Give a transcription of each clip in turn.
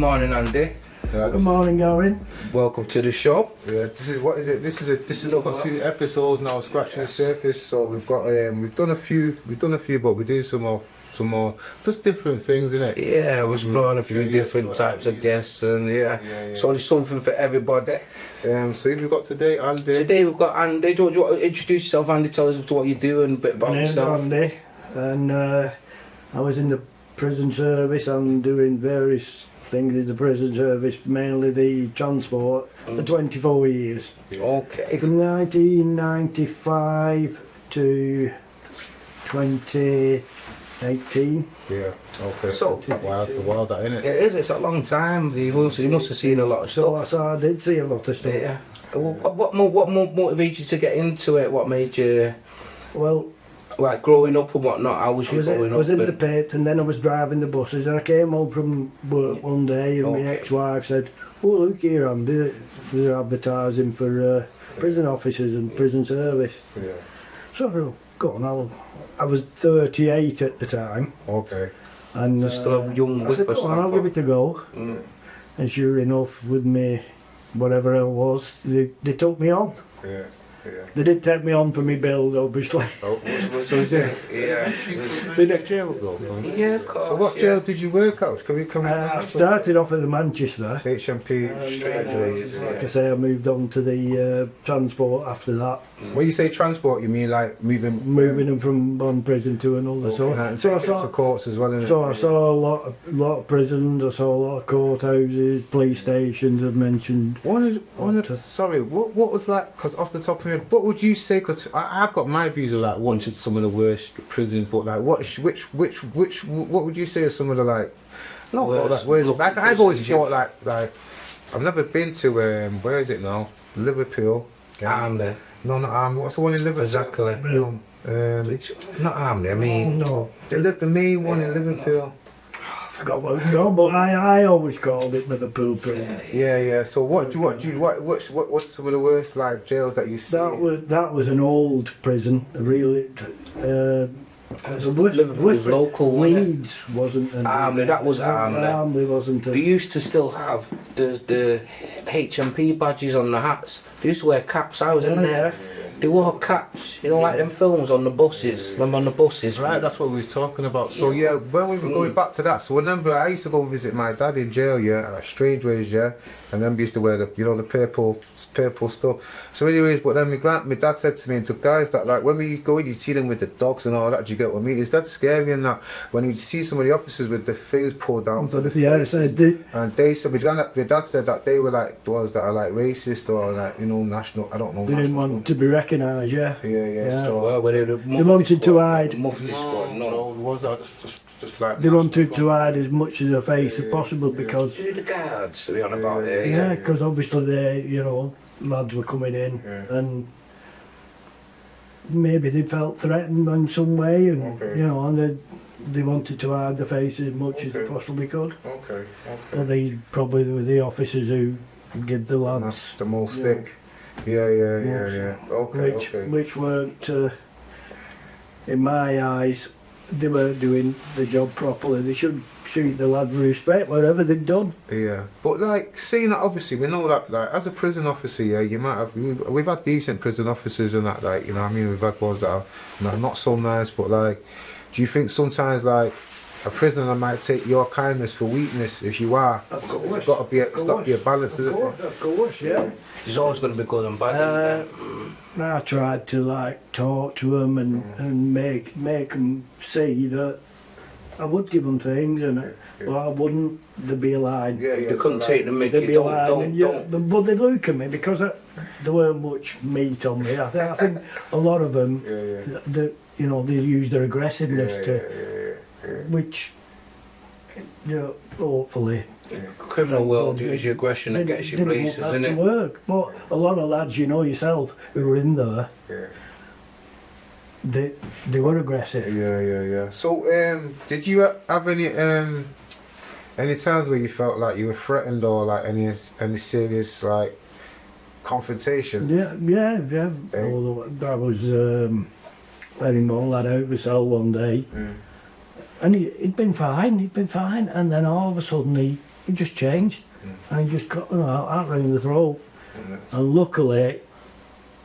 morning, Andy. Good morning, Gavin. Welcome to the show. Yeah, this is what is it? This is we've got 2 episodes now, scratching the surface. So we've got we've done a few, but we're doing some more, just different things, innit? Yeah, I was brought a few different types of guests, and so there's something for everybody. So who have we got today, Andy? Today we've got Andy. Do you want to introduce yourself, Andy? Tell us what you do and a bit about My name's yourself. Andy, and I was in the prison service. I'm doing various things in the prison service, mainly the transport, for 24 years. Okay. From 1995 to 2018. Yeah. Okay. So- wow, it's a while that, innit? It is. It's a long time. You must have seen a lot of stuff. So I did see a lot of stuff. Yeah. What motivated you to get into it? What made you, Well, like, growing up and whatnot? How was I you was, growing I was up? in the pit, and then I was driving the buses, and I came home from work one day, and Okay. my ex-wife said, "Oh, look here, Andy, they're advertising for prison officers and prison service." Yeah. So I thought, go on, I was 38 at the time, Okay. and You're still a young I said, whippersnapper. "Go on, I'll give it a go." Mm. And sure enough, with me, whatever I was, they took me on. Yeah. Yeah. They did take me on for me build, obviously. Oh, So is it? Yeah. been at jail though. Yeah, of course. So what jail did you work out? Can we come? I started off at the Manchester. HMP Strangeways. Like I say, I moved on to the transport after that, When you say transport, you mean like moving them from one prison to another. So I to saw, courts as well, innit? so I saw a lot of prisons. I saw a lot of courthouses, police stations. I've mentioned. Sorry, what was like? Because off the top of my head, what would you say? Because I've got my views of like one of some of the worst prisons, but like what would you say are some of the like? No, Worst like I've always thought like I've never been to where is it now? Liverpool. Armley. No, not Armley. What's the one in Liverpool? Exactly. No, Not Armley, I mean. No, the main one in Liverpool. I forgot what it was called, but I always called it Liverpool prison. Yeah. So what's some of the worst like jails that you've seen? That was an old prison, really. Liverpool's local, wasn't it? Leeds wasn't. Armley, that was Armley. Armley wasn't. They used to still have the HMP badges on the hats. They used to wear caps. I was in there. They wore caps, you know, like them films on the buses. When on the buses, Right, that's what we was talking about. So yeah, when we were going back to that, so remember I used to go and visit my dad in jail, Strangeways, and then we used to wear the the purple stuff. So anyways, but then my dad said to me, and to guys that like when we go in, you see them with the dogs and all that. Do you get what I mean? Is that scary? And that when you see some of the officers with the things pulled down, So yeah, so they, and they said, my dad said that they were like ones that are like racist or like national. I don't know. they didn't want to be recognised. Yeah. Yeah. So well, They wanted to hide. Mufti squad, no. was that just like They wanted to hide as much of their face as possible because. Who the guards to be on about there? Yeah, because obviously they, lads were coming in and maybe they felt threatened in some way, and and they wanted to hide the face as much as they possibly could. Okay. And they probably were the officers who give the lads The most thick. Yeah. Okay. which weren't, in my eyes, they weren't doing the job properly. They should treat the lad with respect, whatever they've done. Yeah, but like seeing that, obviously we know that like as a prison officer, you might have we've had decent prison officers and that, like what I mean, we've had ones that are not so nice, but like, do you think sometimes like a prisoner might take your kindness for weakness? If you are, it's got to be a balance, isn't it? Of course, yeah. There's always going to be good and bad. I tried to talk to them and make them see that I would give them things, but I wouldn't. They'd be a line. They couldn't take the mickey. They'd be a line, but they'd look at me because there weren't much meat on me. I think a lot of them, they use their aggressiveness which, hopefully. Criminal world use your aggression and gets you places, isn't it? Work, but a lot of lads, yourself, who were in there. They were aggressive. Yeah. So, did you have any times where you felt like you were threatened or like any serious like confrontation? Yeah. I was letting one lad out of the cell one day, and he'd been fine, and then all of a sudden he it just changed. And he just got out round the throat. And luckily,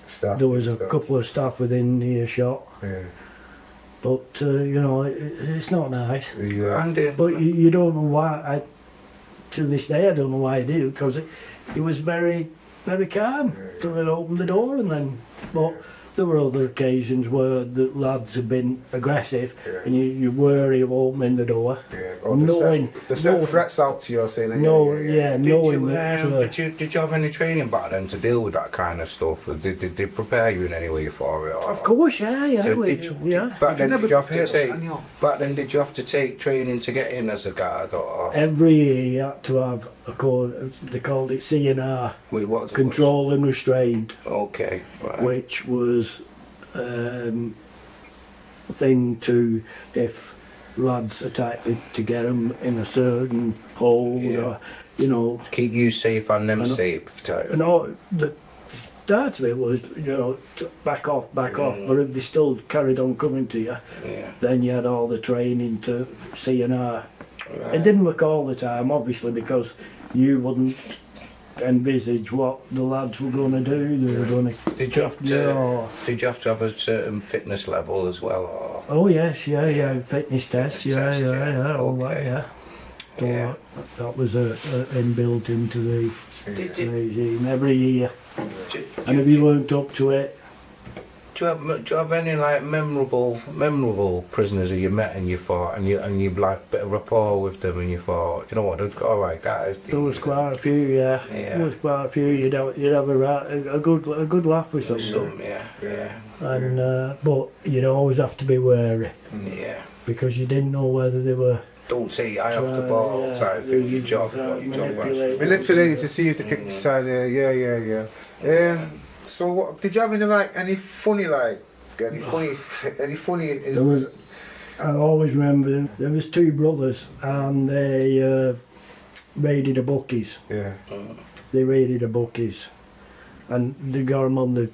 Staff. there was a couple of staff within earshot. Yeah. But, you know, it's not nice. Yeah. And But you don't know why. To this day, I don't know why he did it, because he was very, very calm till they opened the door, and then. But there were other occasions where the lads had been aggressive, and you're wary of opening the door, Yeah. Or knowing. they sent threats out to you saying that. Knowing that. did you have any training back then to deal with that kind of stuff? Did they prepare you in any way for it? Or? Of course, yeah. Back then, did you have to prepared, take? Daniel. Back then, did you have to take training to get in as a guard, or Every year you had to have a code. They called it CNR, wait, what? control and restraint, Okay, right. which was thing to if lads attacked to get them in a certain hold, Yeah. or you know, Keep you safe and them I know. safe. Type. and all the start of it was back off, but if they still carried on coming to you, Yeah. then you had all the training to CNR. Right. It didn't work all the time, obviously, because you wouldn't envisage what the lads were going to do. They were going to. Did you have to? Did you have to have a certain fitness level as well? Or? Oh yes, yeah. Fitness tests, Fitness test, yeah. all that, Okay. yeah. So Yeah. that was inbuilt into the Did you, regime every year. do, And if you weren't up to it, do you have any like memorable prisoners that you met and you thought and you like bit of rapport with them and you thought, you know what, all right guys. there was quite a few, yeah. Yeah. There was quite a few. You'd have a good laugh with some. Some, yeah. And but you'd always have to be wary Yeah. because you didn't know whether they were. Don't say I have the ball type thing. Your job, what your job was. Manipulated to see if they kick the side there. Yeah. So what did you have any funny There was. I always remember there was two brothers and they raided a bookies. Yeah. They raided a bookies, and they got them on the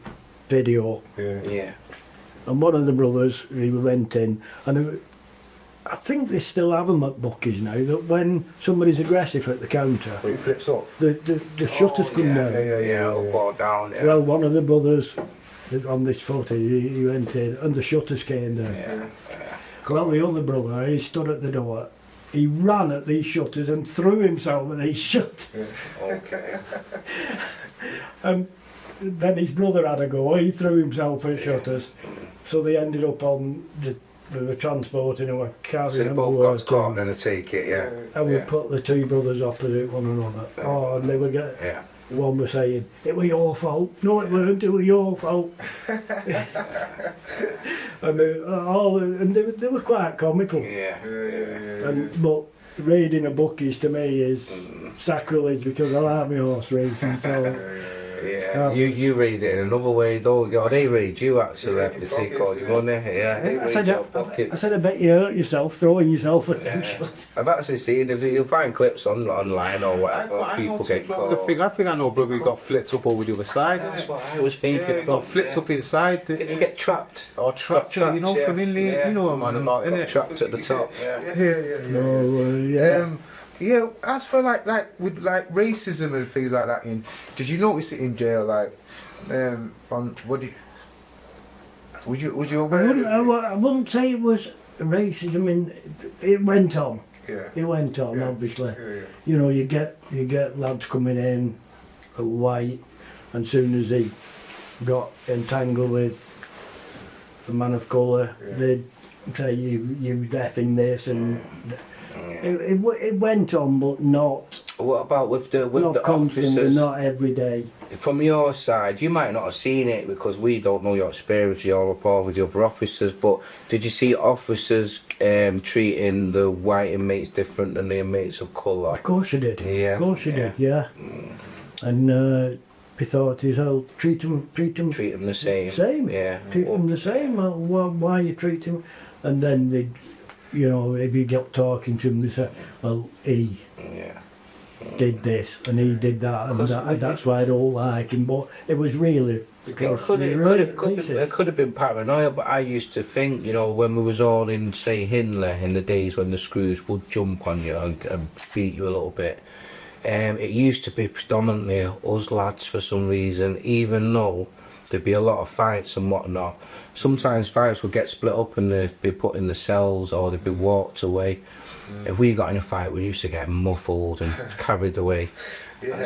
video. Yeah. And one of the brothers, he went in, and I think they still have them at bookies now. That when somebody's aggressive at the counter, But it flips up. the shutters come down. Yeah, up or down. Yeah. Well, one of the brothers on this footage, he went in, and the shutters came down. Yeah. Well, the other brother, he stood at the door. He ran at these shutters and threw himself at these shutters. Okay. And then his brother had a go. He threw himself at shutters. So they ended up on the transporting him. I can't So they remember both where got caught and they take it. Yeah. And we Yeah. put the two brothers opposite one another. Oh, and they were getting. Yeah. One was saying, "It was your fault." No, it weren't. It was your fault. And they were quite comical. Yeah. But raiding a bookies to me is sacrilege because I like my horse racing. So Yeah. You read it in another way though. Yeah, they read you actually. They take all your money. Yeah. They I read said, your pockets. I bet you hurt yourself throwing yourself at them. Yeah. I've actually seen if you'll find clips online or whatever. People get caught. I think I know, brother. He got flipped up over the other side. That's what I was thinking. Yeah, he got flipped up inside. Did you get trapped? Or trapped, Got you know, trapped, from Inley. yeah. You know what I'm on about, Got innit? trapped at the top. Yeah. No, Yeah, as for like with like racism and things like that, did you notice it in jail? Like, on what did was you aware? of it? I wouldn't say it was racism. It went on. Yeah. It went on, Yeah. obviously. Yeah. You know, you get lads coming in, white, and soon as they got entangled with a man of colour, Yeah. they'd say you effing this, and it went on, but not What about with the constantly, officers? not every day. From your side, you might not have seen it because we don't know your experience, your rapport with the other officers, but did you see officers treating the white inmates different than the inmates of colour? Of course you did. Yeah. Of course you Yeah. did. Yeah. And we thought, treat them Treat them the same. same. Yeah. Treat them the same. Well, why you treat them? And then they, if you get talking to them, they say, well, Yeah. did this and he did that, and that's why I don't like him. But it was really because It could have been paranoia, but I used to think, you know, when we was all in, say, Hinley, in the days when the screws would jump on you and beat you a little bit, it used to be predominantly us lads for some reason, even though there'd be a lot of fights and whatnot. Sometimes fights would get split up and they'd be put in the cells or they'd be walked away. If we got in a fight, we used to get muffled and carried away.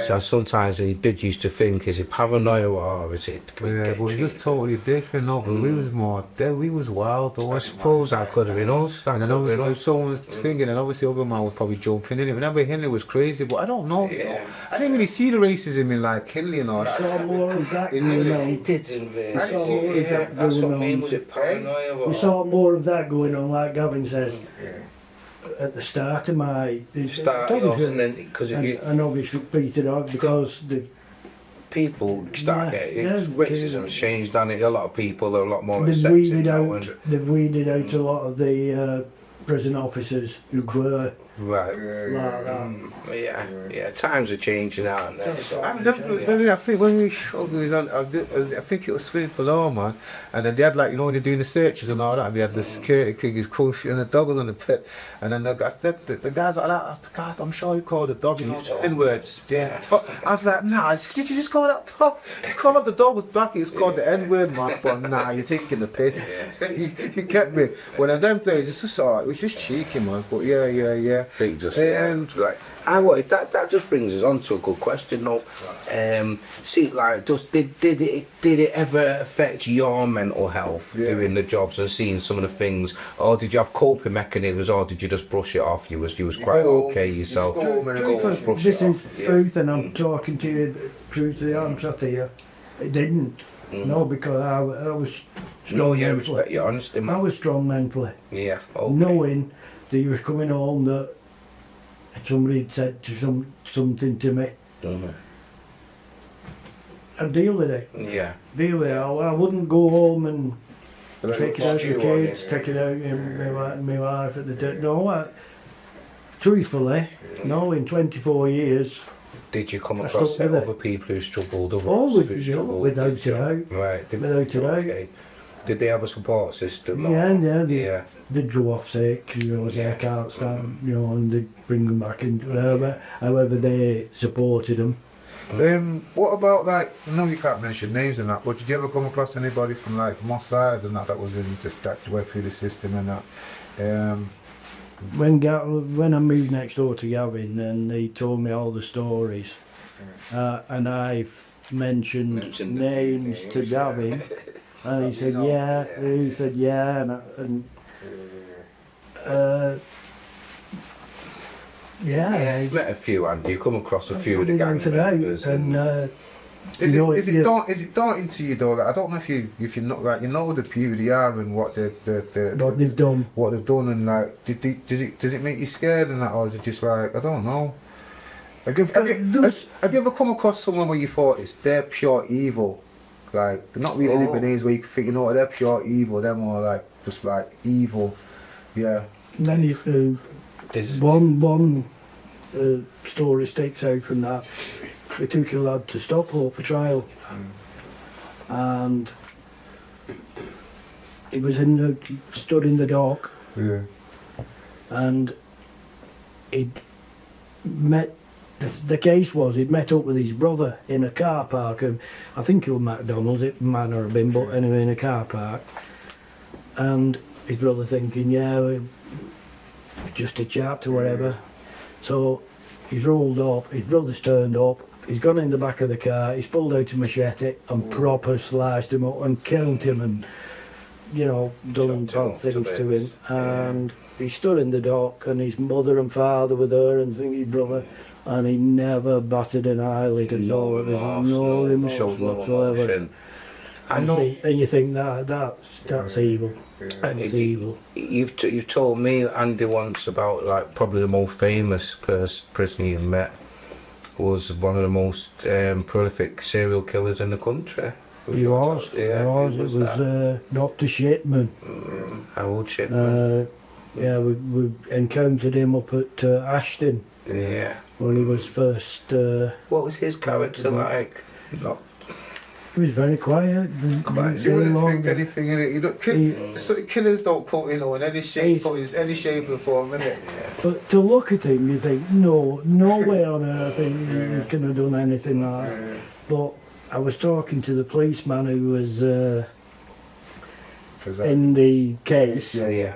So sometimes he did used to think, is it paranoia or is it... Yeah, but it's just totally different, no, but we was more, we was wild though. I suppose that could have been us. And then obviously if someone was thinking, and obviously other man would probably jump in it. Remember Hinley was crazy, but I don't know. Yeah. I didn't really see the racism in like Hinley and all that. saw more of that It going on. It didn't really. I didn't see it. Yeah, that's what I mean. Was it paranoia or... We saw more of that going on, like Gavin says, Yeah. at the start of my... Start off and then, because if you... And obviously Peter Hogg, because the People start getting... racism changed, and a lot of people are a lot more they've accepting weeded now. out, they've weeded out a lot of the prison officers who were Right. like that. Yeah. Times are changing, aren't they? So, I remember, I think when we showed we was on, I think it was Swing for Law, man, and then they had like, you know, when they're doing the searches and all that, and they had the security king, his cool and the dog was on the pit, and then the guy said, the guys like that, God, I'm sure you called the dog, you know, N-words, yeah. I was like, nah, did you just call that dog? You called up the dog was black, he was called the N-word, man, but nah, you're taking the piss. he kept me, when I'm them days, it's just alright, it was just cheeky, man, but yeah. They just, right. I wanted that just brings us on to a good question though. See, like, just did it ever affect your mental health doing the jobs and seeing some of the things, or did you have coping mechanisms, or did you just brush it off? You was quite okay yourself. This is truth, and I'm talking to you truth to the arms out here. It didn't. No, because I was strong No, mentally. respect your honesty, man. I was strong mentally. Yeah. Okay. Knowing that you was coming home, that somebody had said something to me, I'd deal with it. Yeah. Deal with it. I wouldn't go home and take it out you the kids, take it out in my wife at the time. No, truthfully, no, in 24 years, Did you come I across stuck with other people who struggled? always, who struggled? without a doubt. Right. Without a doubt. Okay. Did they have a support system? Yeah, they'd go off sick, you know, say I can't stand, you know, and they'd bring them back in, however they supported them. What about like, I know you can't mention names and that, but did you ever come across anybody from like Mossad and that was in just that went through the system and that? When I moved next door to Gavin, and he told me all the stories, and I've mentioned names to Gavin, and he said yeah, Yeah, you've met a few, and you come across a few of the gang members. Is it daunting to you though? Like, I don't know if you're not like, you know the people they are and what what they've done. What they've done, and like does it make you scared and that, or is it just like, I don't know? Have you ever come across someone where you thought they're pure evil? Like, they're not really Lebanese where you think, you know, they're pure evil, they're more like just like evil. Yeah. And then one story sticks out from that. They took a lad to Stockport for trial, and he was stood in the dock, and he'd met. The case was he'd met up with his brother in a car park. I think it was McDonald's. It might not have been, but anyway, in a car park. And his brother thinking, just a chat or whatever. So he's rolled up. His brother's turned up. He's gone in the back of the car, he's pulled out a machete and proper sliced him up and killed him and, you know, done bad things to him. And he stood in the dock and his mother and father were there and his brother, and he never batted an eyelid at all. No remorse whatsoever. And you think that's evil. And it's evil. You've told me, Andy, once about like probably the most famous prisoner you met was one of the most prolific serial killers in the country. He was. It was Dr. Shipman. How old Shipman? We encountered him up at Ashton Yeah. when he was first. What was his character like? Not He was very quiet. Didn't Quiet. say You wouldn't long, think anything in it. You don't, killers don't put, you know, in any shape, any shape or form, innit? But to look at him, you think, no way on earth he could have done anything like that. But I was talking to the policeman who was in the case, yeah.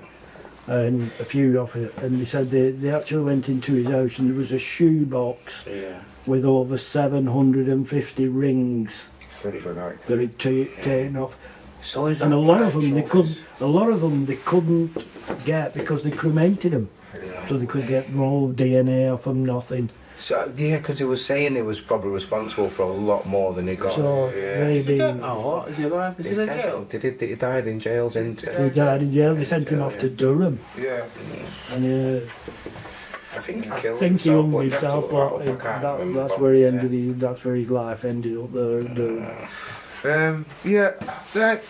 and a few of it, and they said they actually went into his house and there was a shoebox Yeah. with over 750 rings Very good night. that he'd taken off. So is And that a lot of them trophies? they couldn't get because they cremated them, so they could get no DNA off them, nothing. So, yeah, because he was saying he was probably responsible for a lot more than he got. So maybe Is he alive? Is he in jail? He died in jail, didn't he? he died in jail. They sent him off to Durham, Yeah. and I think he I killed think he himself. hung but you'd have to himself. look But that up, I can't remember. that's where he ended. That's where his life ended up there. Durham. Yeah, like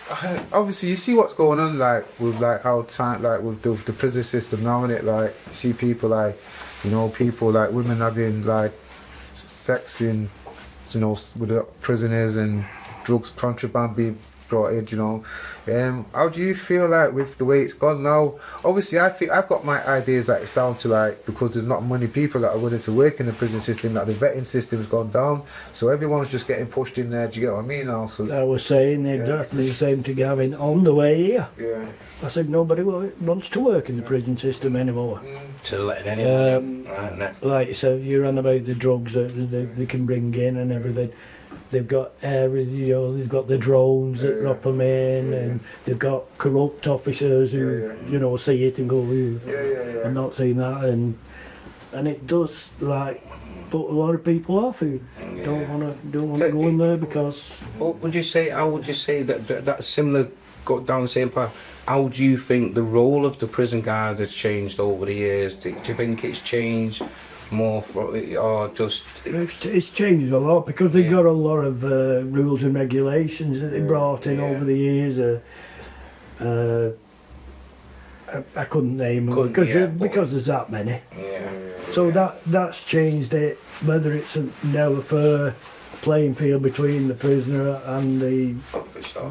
obviously you see what's going on, like with like how time, like with the prison system now, innit? Like you see people like, you know, people like women having like sex in, you know, with the prisoners and drugs contraband being brought in, you know. How do you feel like with the way it's gone now? Obviously, I think I've got my ideas that it's down to like because there's not many people that are willing to work in the prison system, that the vetting system's gone down, so everyone's just getting pushed in there. Do you get what I mean? Now, so I was saying exactly the same to Gavin on the way here. yeah. I said nobody wants to work in the prison system anymore. To let anyone right now. Like you said, you're on about the drugs that they can bring in and everything. They've got they've got the drones that drop them in, and they've got corrupt officers who, you know, see it and go, "Ooh, I'm not seeing that," and it does like put a lot of people off who don't want to go in there because. What would you say? How would you say that's similar? Go down the same path. How do you think the role of the prison guard has changed over the years? Do you think it's changed more or just? It's changed a lot because they've got a lot of rules and regulations that they brought in over the years. I couldn't name them because there's that many. Yeah. So that's changed it. Whether it's now a fair playing field between the prisoner and the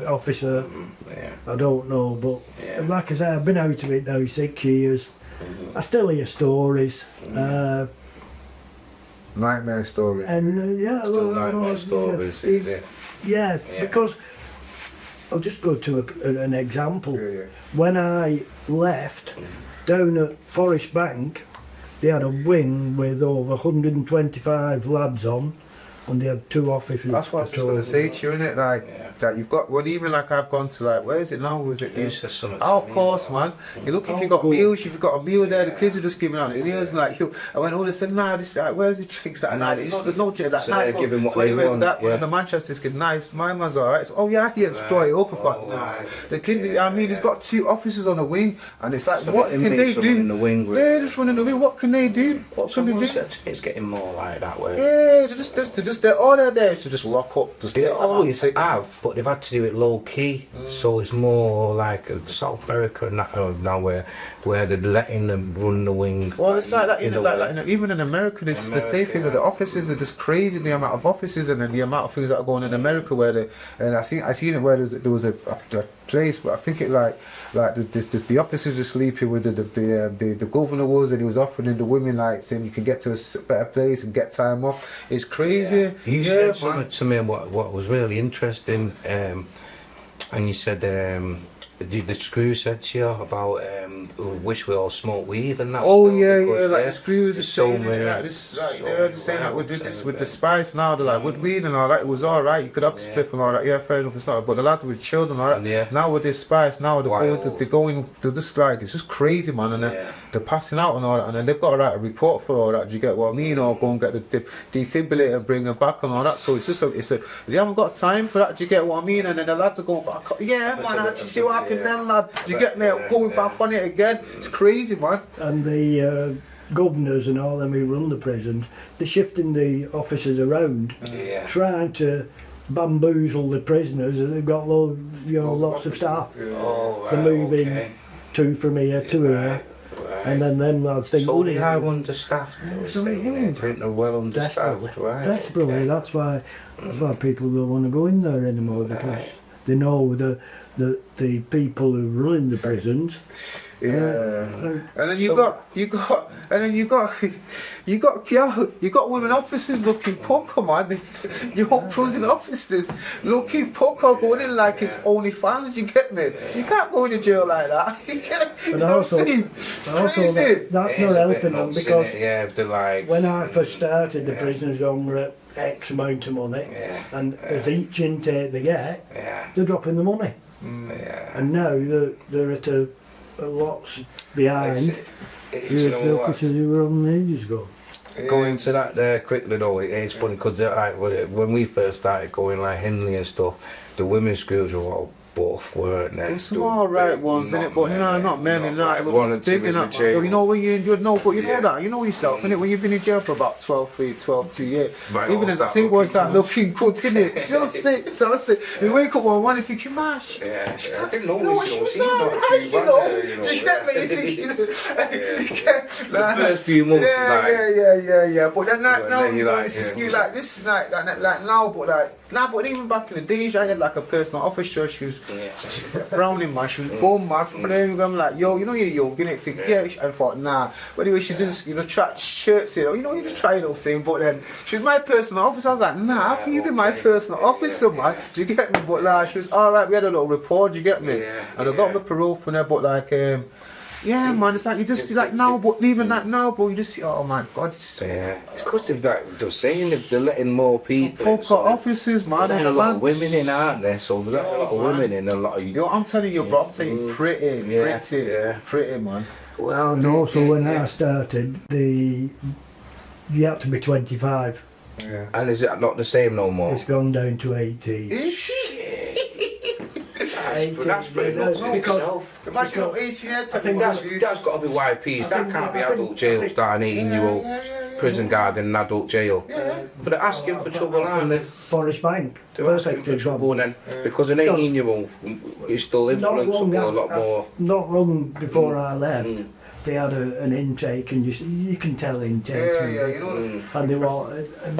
officer, Yeah. I don't know. But like I say, I've been out of it now 6 years. I still hear stories. Nightmare story. And Still nightmare stories, is it? Yeah, because I'll just go to an example. Yeah. When I left down at Forest Bank, they had a wing with over 125 lads on, and they had 2 officers. That's what I was just gonna say to you, innit? Like that you've got. Well, even like I've gone to like, where is it now? Was it? You said something Oh, of to me, course, man. You look if you got meals, you've got a meal there. The kids are just giving out meals, and like I went all of a sudden, nah, this like, where's the drinks at night? There's no jet that So night. they're giving what so they anyway, want, that yeah. the Manchester's kid, nice. My man's alright. So, oh yeah, here, destroy it up. Nah, the kid. I mean, he's got 2 officers on the wing, and it's like, So what they can make they someone do? in the wing with- They're just running the wing. What can they do? What can they Someone do? said it's getting more like that way. Yeah, they're all they're there is to just lock up. Just They take always take- have, but they've had to do it low key, so it's more like South America and that kind of now where they're letting them run the wing. Well, it's like that, in a like way. that, even in America, it's the same thing with the offices are just crazy, the amount of offices and then the amount of things that are going in America where I seen it where there was a place, but I think it like the officers were sleeping with the governor was, and he was offering the women like saying you can get to a better place and get time off. It's crazy. You said something to me what was really interesting, and you said the screw said to you about wish we all smoke weed and that. Oh stuff, yeah, because, like the screws are so saying many- like this, like they're just saying that with the spice now, they're like with weed and all that, it was alright, you could have spliff and all that, yeah, fair enough, it's not, but the lads with children all that, Yeah. now with this spice, now Wild. they're going, they're just like, it's just crazy, man, and they're passing out and all that, and then they've got to write a report for all that, do you get what I mean, or go and get the defibrillator and bring them back and all that, so it's just they haven't got time for that, do you get what I mean, and then the lads are going back, yeah, man, you see what happened then, lad, do you get me, going back on it again, it's crazy, man. And the governors and all them who run the prisons, they're shifting the officers around, trying to bamboozle the prisoners. They've got lots of staff. Oh, They're moving 2 from here to here. And then them lads think, So they are understaffed. So they They are. think they're well understaffed, desperately, right? desperately. That's why people don't want to go in there anymore, because they know the people who run the prisons. Yeah, and then you got women officers looking pucker, man. You got prison officers looking pucker, going in like it's only fans. You get me? You can't go to jail like that. You And know also, what I'm saying? It's crazy. that's It not is a bit helping them, nuts, innit? because yeah, if they're like, when I first started, the prisoners were at X amount of money, and as each intake they get, they're dropping the money. And now they're at a lots behind you know what? because they were on ages ago. Going to that there quickly though, it's funny because like, when we first started going like Henley and stuff, the women's schools were all buff, weren't they? There's some alright ones in it, but not many. Like one or two big enough. in the jail. You know when you know, but you know that, you know yourself, innit? When you've been in jail for about 2 years, Right, even all if the start thing was looking that looking good, innit? Do you know what I'm saying? You wake up one morning thinking, man, I didn't know you know what, she was alright, you know? Do you get me? You get The first few months, like, yeah. But then like, now then you you know, like, it's yeah. excuse like this, like now, but even back in the days, I had like a personal officer. She was Browning, man. She was born, man. From then I'm like, yo, you know you're young, innit? Think, yeah. I thought, nah. But anyway, she didn't, track shirts, you know, you just try a little thing. But then she was my personal officer. I was like, nah, how can you be my personal officer, man? Do you get me? But like, she was alright. We had a little rapport. Do you get me? And I got my parole from her. But like, yeah, man, it's like you just see like now, but even like now, but you just see, oh my god, it's because they're saying if they're letting more people in, poker officers, man, they're letting a lot of women in, aren't there? So they're letting a lot of women in, a lot of. Yo, I'm telling you, bro, I'm saying pretty, man. Well, And also when I started, you had to be 25. Yeah. and is it not the same no more? It's gone down to 18. Is she? 18, That's pretty yeah, nuts in itself. Imagine up 18 heads. I think That's got to be YPs. That can't be adult jail starting 18-year-old prison guard in an adult jail. But they're asking for trouble, aren't they? Forest Bank. They're asking for trouble then. Because an 18-year-old is still influencing a lot more. Not long before I left, they had an intake, and you can tell intake. You know. And they were an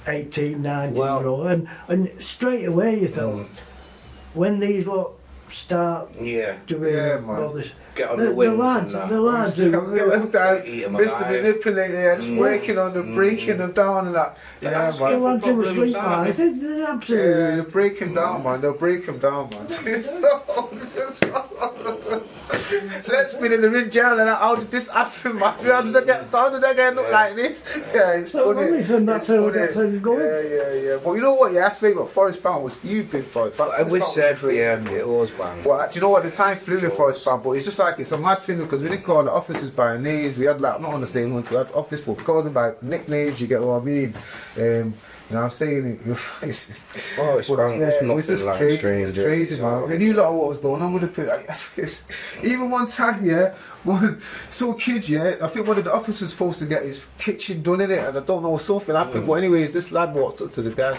18, 19-year-old. And straight away you thought, when these lot start doing all this, Get on the wings lads, and that. the lads who Eat 'em Mr. alive. Manipulator, just working on them, breaking them down and that. Yeah, Yeah, that's the man. lads who were problems, sleep aren't they're absolutely. Yeah, they'll break him down, man. They'll break him down, man. Let's be in the ring jail and how did this happen, man? How did they get look like this? Yeah, it's So funny. and that's how you go. Yeah. But you know what? Yeah, I say what Forest Bound was. You've been Forest Bound. I wish said for it was bang. Well, do you know what? The time flew in Forest Bound, but it's just like it's a mad thing because we didn't call the officers by names. We had like not on the same ones. We had office, but we called them by nicknames. You get what I mean? You know, I'm saying it. It's Forest Bank was it was just nothing like crazy. strange. It's crazy, man. I knew a lot of what was going on with the pit. Even one time, so a kid, I think one of the officers was supposed to get his kitchen done in it, and I don't know, something happened. But anyways, this lad walks up to the guy,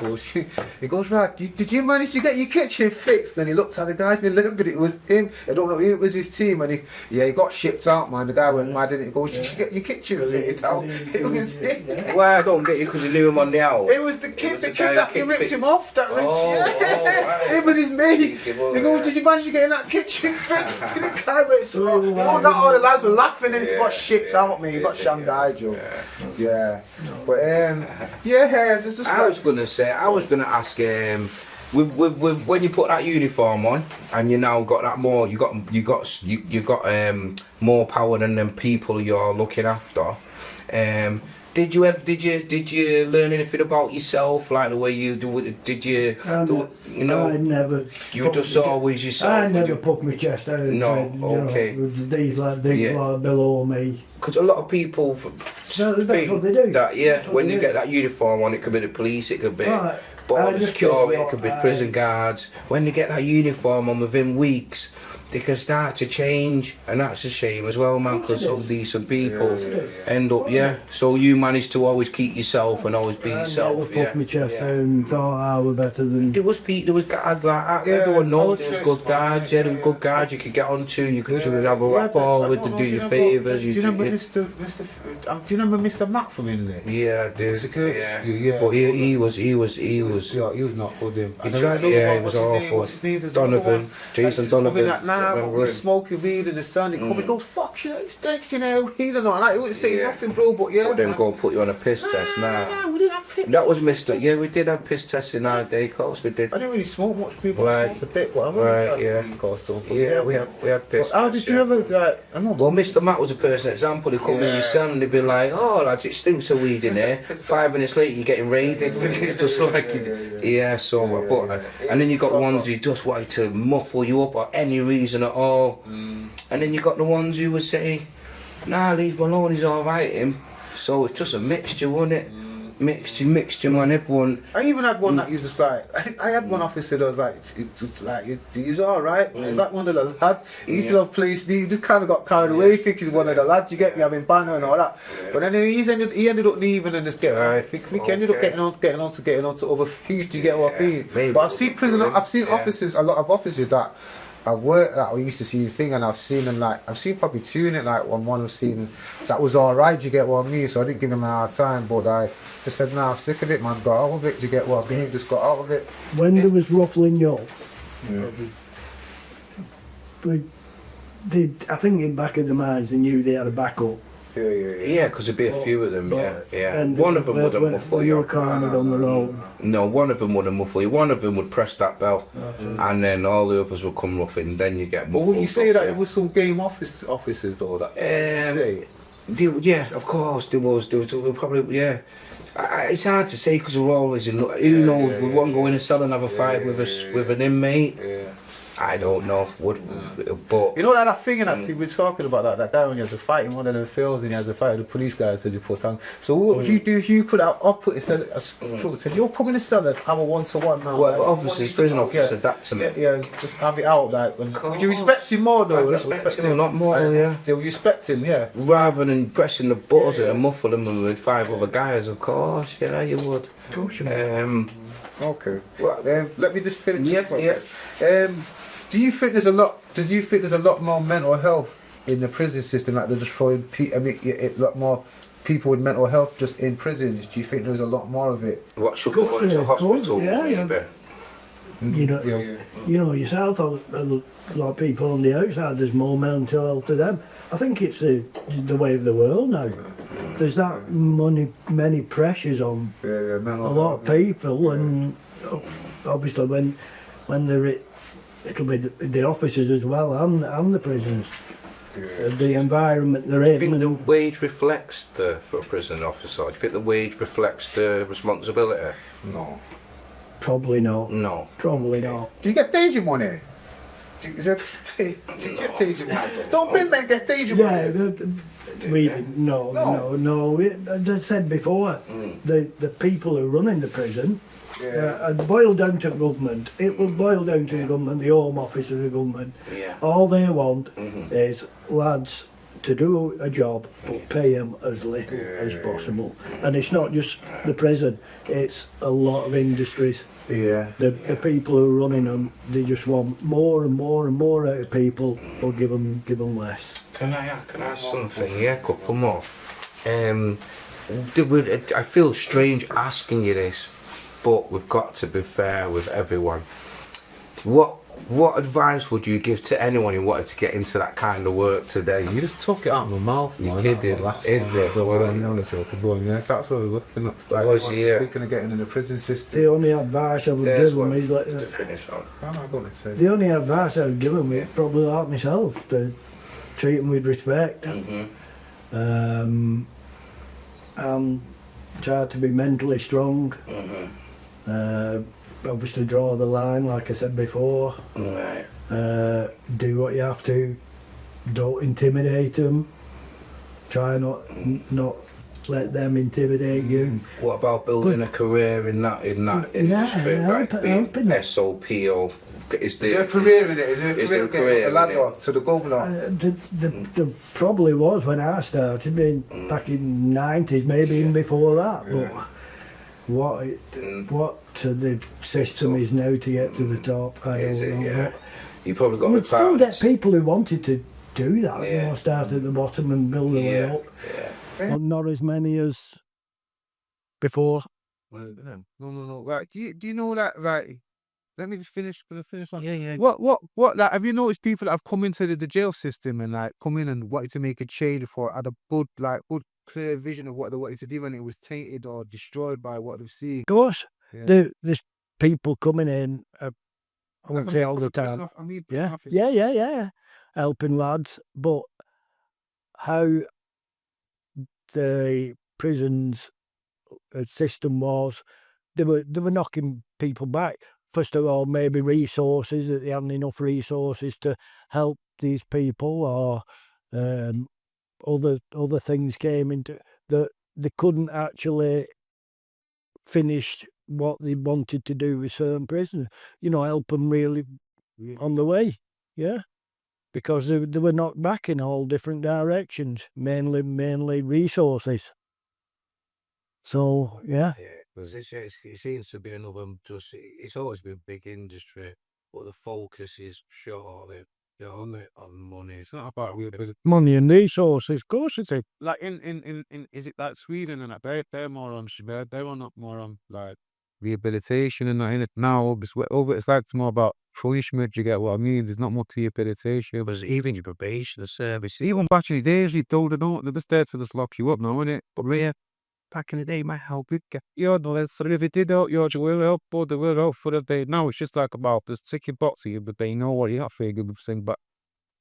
he goes, right, did you manage to get your kitchen fixed? Then he looked at the guy and he looked, but it was him. I don't know, it was his team, and he got shipped out, man. The guy went mad, and he goes, you should get your kitchen fitted out. It was him. Well, I don't get you because you knew him on the out. It was the kid that he ripped him off, that ripped right. him and his mate. He goes, did you manage to get in that kitchen fixed? The guy went, all the lads were laughing and he got shipped out, me. He got shanghaied, Joe. Yeah. But there's just I was gonna ask with when you put that uniform on and you now got that more you got more power than them people you're looking after. Did you learn anything about yourself, like the way you do it? Did you? I never. You just always yourself. I never put my chest out. No, okay. These like below me. Because a lot of people That's think what they do. that when you get that uniform on, it could be the police, it could be border security, it could be prison guards. When they get that uniform on within weeks, they can start to change, and that's a shame as well, man, because some decent people end up, So you managed to always keep yourself and always be yourself. I never puffed my chest out and thought I was better than... There was guys like that, everyone knows there was good guys, there were good guys you could get onto, you could have a rapport with them, do your favours. Do you remember do you remember Mr. Matt from Inlet? Yeah, dude. Yeah. But he was Yeah, he was not good. He was awful. What's his name? Donovan, Jason Donovan. We're smoking weed in the sun. He comes, he goes, "Fuck you, it stinks in here." He doesn't like. He wouldn't say nothing, bro. But But then go and put you on a piss test now. we didn't have piss. That was Mr. Yeah, we did have piss tests in our day, of course we did. I didn't really smoke much. People Right. smoked a bit, whatever. Right, yeah. Yeah, we had piss. How did you ever? Like, I know. Well, Mr. Matt was a perfect example. He'd come in your cell and they'd be like, "Oh, lads, it stinks of weed in here." 5 minutes later, you're getting raided. It's just like, but and then you got the ones who just wanted to muffle you up for any reason at all, and then you got the ones who would say, "Nah, leave him alone. He's all right, him." So it's just a mixture, wasn't it? Mixture, man. Everyone. I even had one that used to like. I had one officer that was like, he's all right. He's like one of the lads. He used to love police. He just kind of got carried away, thinking he's one of the lads. You get me? Having banner and all that. But then he ended up leaving and just getting. I think he ended up getting on to other things. Do you get what I mean? Maybe. But I've seen officers, a lot of officers that I've worked that I used to see the thing, and I've seen them like I've seen probably two in it. Like one I've seen that was all right. You get what I mean? So I didn't give them a hard time, but I just said, "Nah, I'm sick of it, man. Got out of it." Do you get what I mean? Just got out of it. When there was ruffling York, I think in back of the minds they knew they had a backup. Yeah, because there'd be a few of them. Yeah. And One of them would have muffled you you. were cornered on the road. No, one of them would have muffled you. One of them would press that bell, and then all the others would come roughing. Then you get But muffled. wouldn't you say up, that yeah. it was some game officers though that say? Yeah, of course there was probably it's hard to say because we're always in. Who knows? We won't go in a cell and have a fight with an inmate. I don't know. But You know that thing and that thing we're talking about that guy when he has a fight in one of them fields and he has a fight with the police guy says you put on. So what would you do if you could said you're coming to cell, let's have a 1-to-1 now. well, officers, prison officers adapt to me. Yeah, just have it out like. Would you respect him more though? I respect him a lot more, yeah. Do you respect him? Yeah. Rather than pressing the buzzer and muffling them with 5 other guys, of course, yeah, you would. Of course you would. Okay. Well, let me just finish. Yeah. Do you think there's a lot more mental health in the prison system? Like they're just throwing a lot more people with mental health just in prisons. Do you think there's a lot more of it? What should go into hospital? Yeah. You know yourself, a lot of people on the outside, there's more mental health to them. I think it's the way of the world now. There's that many pressures on a lot of people, and obviously when they're it'll be the officers as well and the prisons. The environment they're in. Do you think the wage reflects for a prison officer? Do you think the wage reflects the responsibility? No. Probably not. No. Probably not. Do you get danger money? Do you get danger money? Don't big men get danger money. No. As I said before, the people who run in the prison, and boil down to government. It will boil down to the government, the Home Office of the government. Yeah. All they want is lads to do a job, but pay them as little as possible. And it's not just the prison; it's a lot of industries. Yeah. The people who are running them, they just want more and more and more out of people, or give them less. Can I ask something? Yeah, a couple more. I feel strange asking you this, but we've got to be fair with everyone. What advice would you give to anyone who wanted to get into that kind of work today? You just took it out of my mouth. You kidding? Is it? That's what we're looking at. Speaking of getting in the prison system. The only advice I would give them is to finish on. the only advice I would give them is probably like myself, to treat them with respect, and try to be mentally strong. Obviously draw the line, like I said before. Right. Do what you have to. Don't intimidate them. Try not let them intimidate you. What about building a career in that industry? Right? Being SOP or Is there a career in it? Is there a career getting a ladder to the governor? There probably was when I started, back in the 90s, maybe even before that. But what the system is now to get to the top, I don't know. Yeah. You probably got You'd the still get parts. people who wanted to do that, Yeah. start at the bottom and build their way up. Yeah. But not as many as before. No. Right, do you know that? Right, let me just finish. Gonna finish on. Yeah. What? Like, have you noticed people that have come into the jail system and like come in and wanted to make a change for had a good clear vision of what they wanted to do, and it was tainted or destroyed by what they've seen? Of course, Yeah. there's people coming in, I won't say all the time. I mean, Yeah, helping lads, but how the prisons system was, they were knocking people back. First of all, maybe resources, that they hadn't enough resources to help these people, or other things came into that they couldn't actually finish what they wanted to do with certain prisoners. Help them really on the way, because they were knocked back in all different directions, mainly resources. So Yeah, because it seems to be another it's always been big industry, but the focus is surely on money. It's not about money and resources, of course it is. like in is it like Sweden and that they're more on they're not more on like rehabilitation and that in it now. It's like it's more about punishment. You get what I mean? There's not much rehabilitation. because even your probation, the service, Even back in the days, you told them they're just there to just lock you up now, innit? but yeah, back in the day, might help you get. Yeah, no, that's if it did help you, it will help, but they will help for the day. Now it's just like about just ticking boxes, but they know what you have to good thing, but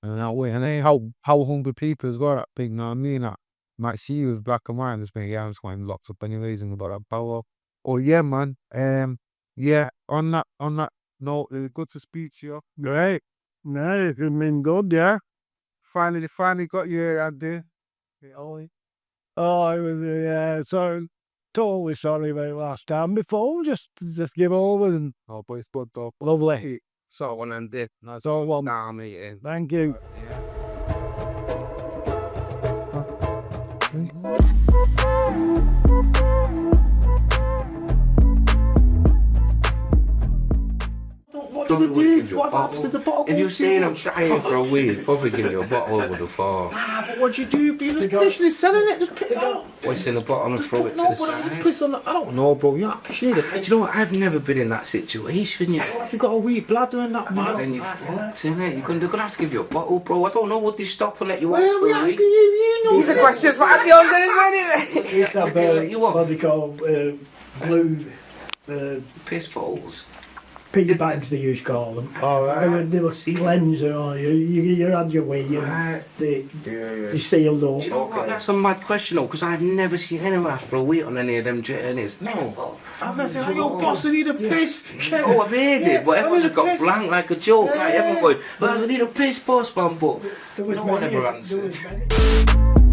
and that way, and then how hungry people as well, that thing, you know what I mean? That might see you with black and white and just being, yeah, I'm just going locked up anyways and about that power. Oh yeah, man. Yeah, on that note, it was good to speak to you. Great. No, it's been good, yeah. Finally got you here, Andy. Oh, it was, so totally sorry about last time. Before, just give over and Oh, but it's good though. lovely. So one and dip. That's all one. Nah, meeting. Thank you. What did you do? What happened to the bottle? If you're saying I'm dying for a week, probably give you a bottle over the floor. But what'd you do? You just literally selling it, just pick it up. What's in the bottle and throw it to the side? Piss on I don't know, bro. You appreciate it. Do you know what? I've never been in that situation. If you got a weak bladder and that, man. Then you're fucked, innit? They're gonna have to give you a bottle, bro. I don't know. Would they stop and let you out Well, for we a asking week? you know. These are questions for Andy Healey, isn't it? Used to have You what? what they call blue Piss bottles. pea bags, they used to call them. Alright. They were cleanser, or you had your wee and they sealed up. Do you know what? That's a mad question, though, because I've never seen anyone ask for a week on any of them journeys. No. I'm not saying, yo, boss, I need a piss. Oh, I've heard it, but everyone's got blank like a joke. Like everyone going, well, I need a piss, boss, man, but There was no one many- ever there answered. was many-